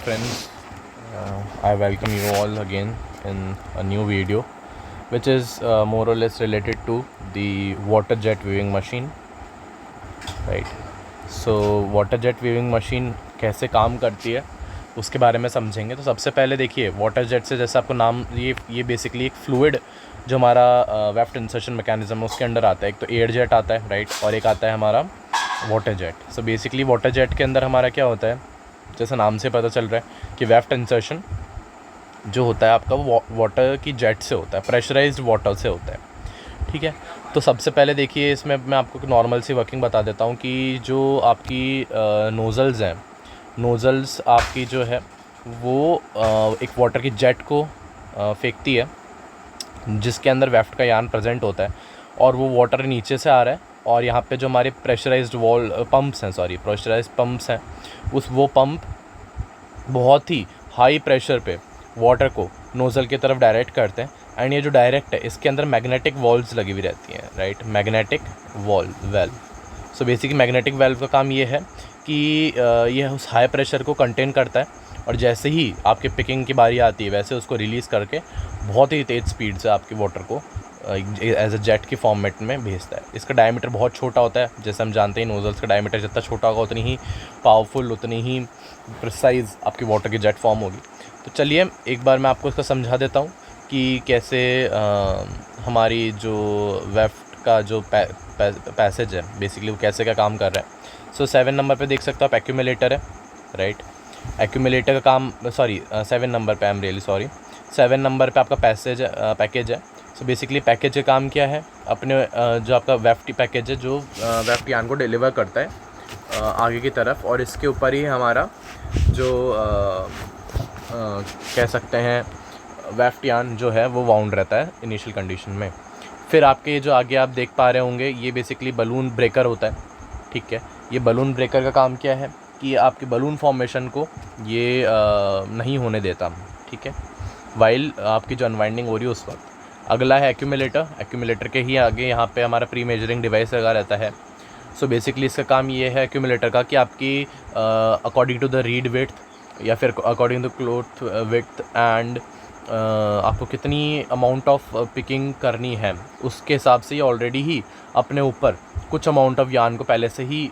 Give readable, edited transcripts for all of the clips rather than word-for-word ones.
Friends, I welcome you all again in a new video, which is more or less related to the water jet viewing machine, right? So water jet viewing machine कैसे काम करती है उसके बारे में समझेंगे। तो सबसे पहले देखिए, वाटर जेट से जैसे आपको नाम ये बेसिकली एक फ्लूइड जो हमारा वेफ्ट इंसर्शन मैकेनिज्म है उसके अंडर आता है। एक तो एयर जेट आता है, राइट, और एक आता है हमारा water jet. So basically water jet के अंदर हमारा क्या होता है, जैसे नाम से पता चल रहा है कि वेफ्ट इंसर्शन जो होता है आपका वो वाटर की जेट से होता है, प्रेशराइज्ड वाटर से होता है, ठीक है। तो सबसे पहले देखिए, इसमें मैं आपको नॉर्मल सी वर्किंग बता देता हूँ कि जो आपकी नोज़ल्स हैं, नोज़ल्स आपकी जो है वो एक वाटर की जेट को फेंकती है जिसके अंदर वेफ्ट का यान प्रेजेंट होता है, और वो वाटर नीचे से आ रहा है। और यहाँ पे जो हमारे प्रेशराइज्ड प्रेशराइज्ड पंप्स हैं, वो पंप बहुत ही हाई प्रेशर पे वाटर को नोज़ल की तरफ डायरेक्ट करते हैं। एंड ये जो डायरेक्ट है इसके अंदर मैग्नेटिक वॉल्व्स लगी हुई रहती हैं, right, magnetic valve. So basically magnetic valve का काम ये है कि ये उस हाई प्रेशर को कंटेन करता है, और जैसे ही आपके पिकिंग की बारी आती है वैसे उसको रिलीज़ करके बहुत ही तेज़ स्पीड से आपके वाटर को एज अ जेट की फॉर्मेट में भेजता है। इसका डायमीटर बहुत छोटा होता है, जैसे हम जानते हैं नोज़ल्स का डायमीटर जितना छोटा होगा उतनी ही पावरफुल, उतनी ही प्रिसाइज आपकी वाटर की जेट फॉर्म होगी। तो चलिए एक बार मैं आपको इसका समझा देता हूँ कि कैसे हमारी जो वेफ्ट का जो पैसेज है बेसिकली वो कैसे क्या काम कर रहा है। सो 7 नंबर पे देख सकते हो आप, एक्यूमुलेटर है, राइट। एक्यूमुलेटर का काम 7 नंबर पे, I am really sorry, 7 number पे आपका पैकेज है। सो बेसिकली पैकेज का काम क्या है, अपने जो आपका वेफ्ट पैकेज है जो वेफ्ट यान को डिलीवर करता है आगे की तरफ, और इसके ऊपर ही हमारा जो कह सकते हैं वेफ्ट यान जो है वो वाउंड रहता है इनिशियल कंडीशन में। फिर आपके जो आगे आप देख पा रहे होंगे ये बेसिकली बलून ब्रेकर होता है, ठीक है। ये बलून ब्रेकर का काम क्या है कि आपके बलून फॉर्मेशन को ये नहीं होने देता, ठीक है, वाइल आपकी जो अनवाइंडिंग हो रही है उस वक्त। अगला है एक्यूमुलेटर। एक्यूमुलेटर के ही आगे यहाँ पे हमारा प्री मेजरिंग डिवाइस लगा रहता है। सो बेसिकली इसका काम ये है एक्यूमुलेटर का कि आपकी according to the reed width या फिर according to cloth width and आपको कितनी अमाउंट ऑफ पिकिंग करनी है उसके हिसाब से ये ऑलरेडी ही अपने ऊपर कुछ अमाउंट ऑफ यान को पहले से ही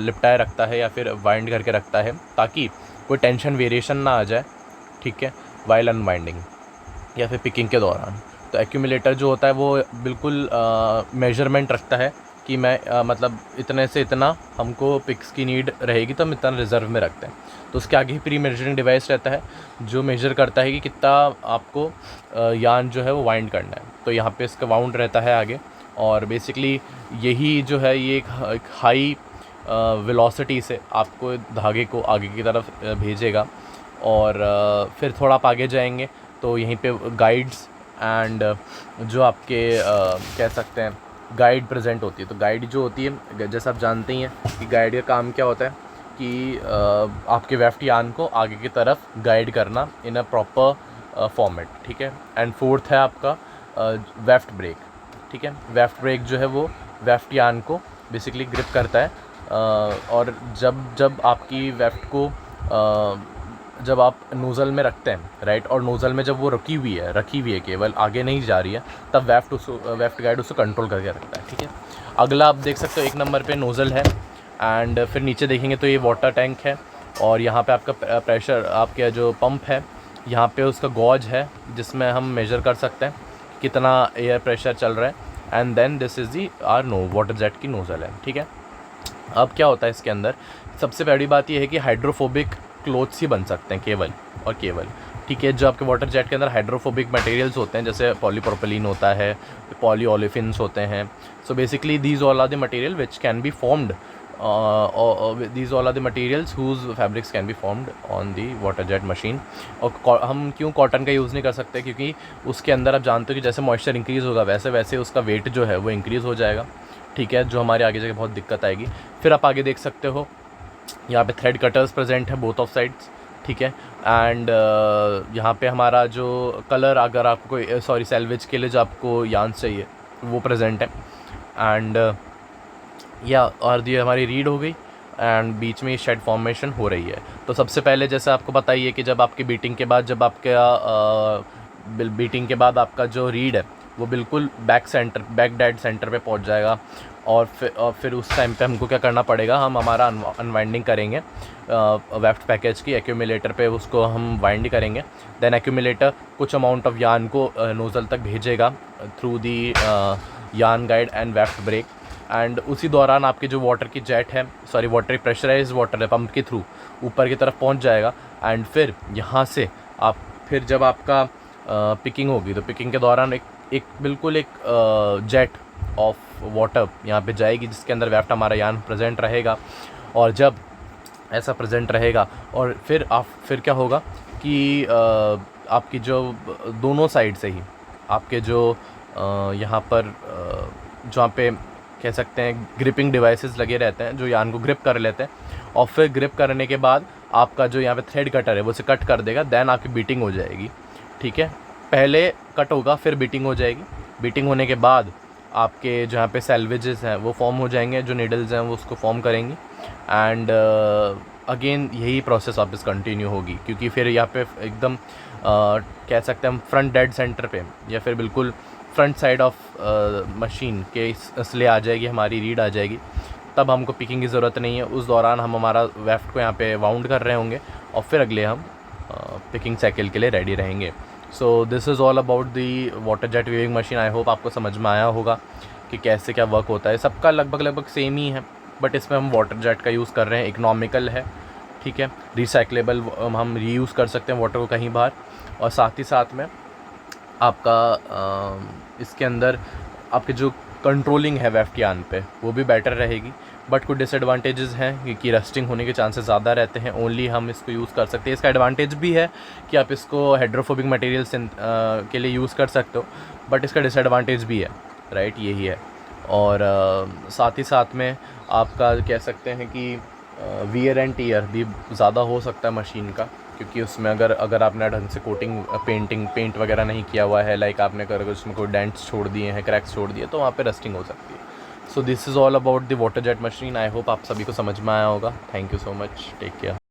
लिपटाए रखता है या फिर वाइंड करके रखता है, ताकि कोई टेंशन वेरिएशन ना आ जाए, ठीक है, वाइल अनवाइंडिंग या फिर पिकिंग के दौरान। तो एक्यूमुलेटर जो होता है वो बिल्कुल मेजरमेंट रखता है कि मैं मतलब इतने से इतना हमको पिक्स की नीड रहेगी तो हम इतना रिज़र्व में रखते हैं। तो उसके आगे ही प्री मेजरिंग डिवाइस रहता है जो मेजर करता है कि कितना आपको यान जो है वो वाइंड करना है। तो यहाँ पे इसका वाउंड रहता है आगे, और बेसिकली यही जो है ये एक हाई वेलोसिटी से आपको धागे को आगे की तरफ भेजेगा। और फिर थोड़ा आप आगे जाएंगे तो यहीं पे गाइड्स एंड जो आपके कह सकते हैं गाइड प्रेजेंट होती है। तो गाइड जो होती है, जैसा आप जानते ही हैं कि गाइड का काम क्या होता है कि आपके वेफ्ट यान को आगे की तरफ गाइड करना इन अ प्रॉपर फॉर्मेट, ठीक है। एंड फोर्थ है आपका वेफ्ट ब्रेक, ठीक है। वेफ्ट ब्रेक जो है वो वेफ्ट यान को बेसिकली ग्रिप करता है, और जब आपकी वेफ्ट को जब आप नोज़ल में रखते हैं, राइट, और नोज़ल में जब वो रखी हुई है केवल आगे नहीं जा रही है, तब वेफ्ट गाइड उसको कंट्रोल करके रखता है, ठीक है। अगला आप देख सकते हो 1 नंबर पे नोज़ल है, एंड फिर नीचे देखेंगे तो ये वाटर टैंक है, और यहाँ पे आपका प्रेशर आपका जो पंप है यहाँ पे उसका गॉज है जिसमें हम मेजर कर सकते हैं कितना एयर प्रेशर चल रहा है। And then this is the our water jet की नोज़ल है, ठीक है। अब क्या होता है इसके अंदर, सबसे बड़ी बात यह है कि हाइड्रोफोबिक क्लोथ्स ही बन सकते हैं केवल और केवल, ठीक है। जो आपके वाटर जेट के अंदर हाइड्रोफोबिक मटेरियल्स होते हैं जैसे पॉलीप्रोपिलीन होता है, पॉलीओलेफिन्स होते हैं। So basically these all are the material which can be formed these all are the materials whose fabrics can be formed on the water jet machine। और हम क्यों कॉटन का यूज़ नहीं कर सकते, क्योंकि उसके अंदर आप जानते हो कि जैसे मॉइस्चर इंक्रीज़ होगा वैसे वैसे उसका वेट जो है वो इंक्रीज़ हो जाएगा, ठीक है, जो हमारे आगे जाके बहुत दिक्कत आएगी। फिर आप आगे देख सकते हो यहाँ पे थ्रेड कटर्स प्रेजेंट है बोथ ऑफ साइड्स, ठीक है। एंड यहाँ पे हमारा जो कलर अगर आपको सैल्वेज के लिए जो आपको यान्स चाहिए वो प्रेजेंट है। एंड या और ये हमारी रीड हो गई, एंड बीच में शेड फॉर्मेशन हो रही है। तो सबसे पहले जैसे आपको पता ही है कि जब आपकी बीटिंग के बाद बीटिंग के बाद आपका जो रीड है वो बिल्कुल बैक डेड सेंटर पे पहुंच जाएगा। और फिर उस टाइम पे हमको क्या करना पड़ेगा, हम हमारा अनवाइंडिंग करेंगे वेफ्ट पैकेज की एक्यूमुलेटर पे, उसको हम वाइंड करेंगे। देन एक्यूमुलेटर कुछ अमाउंट ऑफ यान को नोज़ल तक भेजेगा through the yarn guide and weft brake. And उसी दौरान आपके जो वाटर की जेट है, वाटर प्रेशराइज वाटर है पंप के थ्रू ऊपर की तरफ पहुंच जाएगा। एंड फिर यहाँ से आप फिर जब आपका पिकिंग होगी तो पिकिंग के दौरान बिल्कुल एक जेट ऑफ वाटर यहाँ पे जाएगी जिसके अंदर वेफ्ट हमारा यान प्रेजेंट रहेगा। और जब ऐसा प्रेजेंट रहेगा और फिर क्या होगा कि आपकी जो दोनों साइड से ही आपके जो यहाँ पर जहाँ पे कह सकते हैं ग्रिपिंग डिवाइसेस लगे रहते हैं जो यान को ग्रिप कर लेते हैं। और फिर ग्रिप करने के बाद आपका जो यहाँ पे थ्रेड कटर है वो उसे कट कर देगा। देन आपकी बीटिंग हो जाएगी। ठीक है, पहले कट होगा फिर बीटिंग हो जाएगी। बीटिंग होने के बाद आपके जहाँ पे सेल्वेजेस हैं वो फॉर्म हो जाएंगे, जो नीडल्स हैं वो उसको फॉर्म करेंगी। एंड अगेन यही प्रोसेस वापस कंटिन्यू होगी, क्योंकि फिर यहाँ पे एकदम कह सकते हैं हम फ्रंट डेड सेंटर पे या फिर बिल्कुल फ्रंट साइड ऑफ मशीन के इसलिए आ जाएगी, हमारी रीड आ जाएगी। तब हमको पिकिंग की ज़रूरत नहीं है। उस दौरान हम हमारा वेफ्ट को यहाँ पे वाउंड कर रहे होंगे और फिर अगले हम पिकिंग साइकिल के लिए रेडी रहेंगे। सो this is all about the water jet weaving machine. I hope आपको समझ में आया होगा कि कैसे क्या वर्क होता है। सबका लगभग सेम ही है, बट इसमें हम वाटर जेट का यूज़ कर रहे हैं। इकोनॉमिकल है, ठीक है, रिसाइक्लेबल, हम रीयूज़ कर सकते हैं वाटर को कहीं बाहर। और साथ ही साथ में आपका इसके अंदर आपके जो कंट्रोलिंग है वेफ्ट यान पे वो भी बेटर रहेगी। बट कुछ डिसएडवांटेजेस हैं क्योंकि रस्टिंग होने के चांसेस ज़्यादा रहते हैं। ओनली हम इसको यूज़ कर सकते हैं। इसका एडवांटेज भी है कि आप इसको हाइड्रोफोबिक मटेरियल्स के लिए यूज़ कर सकते हो, बट इसका डिसएडवांटेज भी है, राइट, यही है। और साथ ही साथ में आपका कह सकते हैं कि वियर एंड टीयर भी ज़्यादा हो सकता है मशीन का, क्योंकि उसमें अगर आपने ढंग से पेंट वगैरह नहीं किया हुआ है, लाइक आपने अगर उसमें कोई डेंट्स छोड़ दिए हैं, क्रैक्स छोड़ दिए, तो वहाँ पे रस्टिंग हो सकती है। So this is all about the water jet machine. I hope आप सभी को समझ में आया होगा। Thank you so much, take care.